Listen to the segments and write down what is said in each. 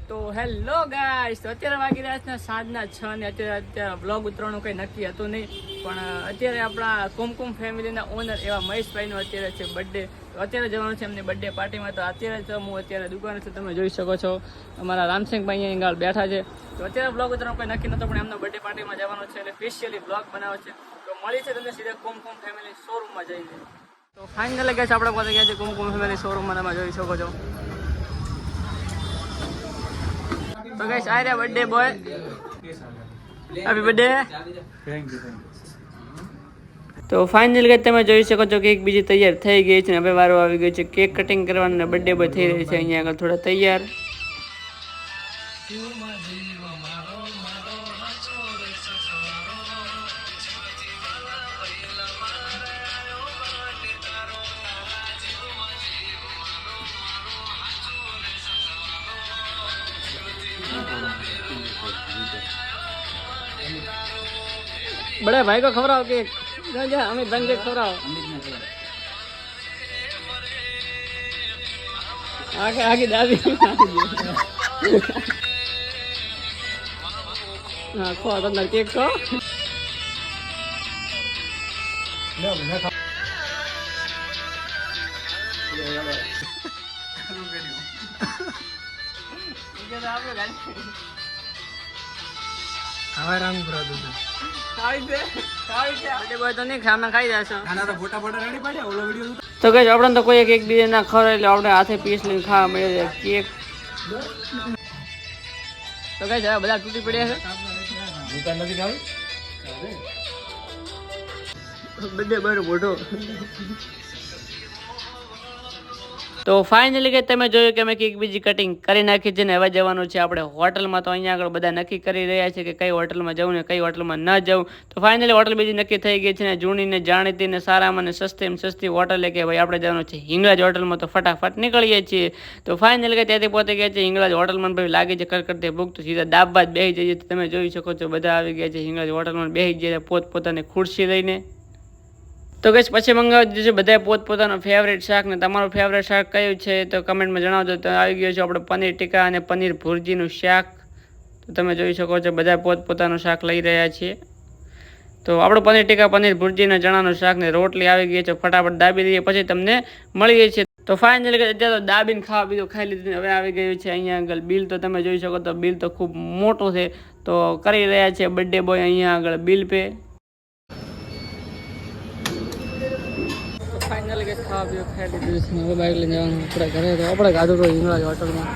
તો hello guys, તો અત્યારે વાગી રહ્યા છે સાંજના 6 ને અત્યારે બ્લોગ ઉતરવાનું કંઈ નક્કી હતું નહીં, પણ અત્યારે આપણા કુમકુમ ફેમિલીના ઓનર એવા મહેશભાઈનો અત્યારે છે બર્થડે. તો અત્યારે જવાનું છે એમની બર્થડે પાર્ટીમાં. તો અત્યારે તો હું અત્યારે દુકાને છું, તમે જોઈ શકો છો અમારા રામસિંહભાઈ અહીંયા ગાળ બેઠા છે. તો અત્યારે બ્લોગ ઉતરવાનું કંઈ નક્કી નહોતું, પણ એમનો બર્થડે પાર્ટીમાં જવાનું છે એટલે સ્પેશિયલી બ્લોગ બનાવે છે. તો મળી છે તમને સીધા કુમકુમ ફેમિલી શોરૂમમાં જઈને. તો ફાઇનલ ગયા છે આપણે પાસે ગયા છે કુમકુમ ફેમિલી શોરૂમમાં, તમે જોઈ શકો છો. તો ગાઈસ આ રહ્યા birthday boy, happy birthday. Thank you. તો ફાઇનલ ગાઈસ તમે જોઈ શકો છો કેક બીજી તૈયાર થઈ ગઈ છે ને હવે વારો આવી ગયો છે કેક કટિંગ કરવાનો ને બર્થડે બોય થઈ રહી છે અહીંયા આગળ થોડા તૈયાર. बड़े भाई को खबराओ केक, अमित भाई केक खबराओ. आगे आगे दादी हाँ खो तो केक को તો કઈ આપણે તો કોઈ એક બીજે ના ખવડાવે એટલે આપણે હાથે પીસ લઈને ખાવા મળે છે કેક. તો કઈ બધા તૂટી પડ્યા છે બધે બરો મોટો. તો ફાઇનલી કે તમે જોયું કે અમે કેક બીજી કટિંગ કરી નાખી છે ને હવે જવાનું છે આપણે હોટલમાં. તો અહીંયા આગળ બધા નક્કી કરી રહ્યા છે કે કઈ હોટલમાં જવું ને કઈ હોટલમાં ન જવું. તો ફાઇનલી હોટલ બીજી નક્કી થઈ ગઈ છે ને જૂની ને જાણીતી ને સારામાં ને સસ્તી હોટલ કે ભાઈ આપણે જવાનું છે હિંગળાજ હોટલમાં. તો ફટાફટ નીકળીએ છીએ. તો ફાઇનલી કે ત્યાંથી પહોંચી ગયા છે હિંગળાજ હોટલમાં. ભાઈ લાગી છે કરકરતી ભૂખ, તો સીધા દાબવા જ બેસી જઈએ. તમે જોઈ શકો છો બધા આવી ગયા છે હિંગળાજ હોટલમાં, બેસી ગયા પોતપોતાની ખુરશી લઈને. તો કઈ પછી મંગાવી દીધું છે બધા પોતપોતાનો ફેવરેટ શાક ને તમારું ફેવરેટ શાક કયું છે તો કમેન્ટમાં જણાવજો. તો આવી ગયો છે આપણે પનીર ટીકા અને પનીર ભુરજીનું શાક. તો તમે જોઈ શકો છો બધા પોતપોતાનું શાક લઈ રહ્યા છીએ. તો આપણું પનીર ટીકા પનીર ભુરજી ને ચણાનું શાક ને રોટલી આવી ગઈ છે, ફટાફટ દાબી દઈએ પછી તમને મળીએ છીએ. તો ફાઇનલી અત્યારે તો દાબીને ખાવા બીજું ખાઈ લીધું. હવે આવી ગયું છે અહીંયા આગળ બિલ. તો તમે જોઈ શકો તો બિલ તો ખૂબ મોટું છે. તો કરી રહ્યા છે બર્થડે બોય અહીંયા આગળ બિલ પે. ફાઇનલી કે ખાવા પીવા ખાઈ લીધું છે, હવે બાઇક લઈને જવાનું આપણે ઘરે. તો આપણે ગાધું તો હિંગળાજ હોટલમાં.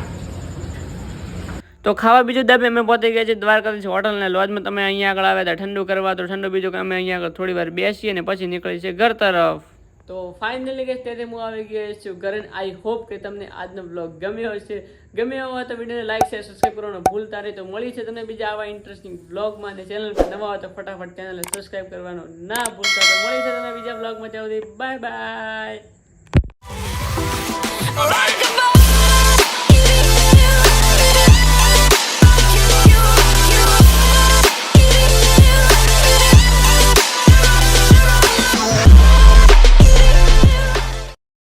તો ખાવા બીજું દાબે અમે પહોંચી ગયા છીએ દ્વારકાધીશ હોટલ ને લોજમાં. તમે અહીંયા આગળ આવ્યા હતા ઠંડુ કરવા, તો ઠંડુ બીજું કે અમે અહીંયા આગળ થોડી વાર બેસીએ ને પછી નીકળી છે ઘર તરફ. તો ફાઇનલી કે ત્યારે હું આવી ગયો છું ઘરે. આઈ હોપ કે તમને આજનો બ્લોગ ગમ્યો હશે. ગમ્યો હોય તો વિડીયોને લાઈક શેર સબસ્ક્રાઈબ કરવાનું ભૂલતા નહીં. તો મળી છે તમને બીજા આવા ઇન્ટરેસ્ટિંગ બ્લોગમાં. અને ચેનલ પર નવા હોય તો ફટાફટ ચેનલને સબસ્ક્રાઈબ કરવાનું ના ભૂલતા. તો મળી છે તમને બીજા બ્લોગમાં. ત્યાં સુધી બાય બાય.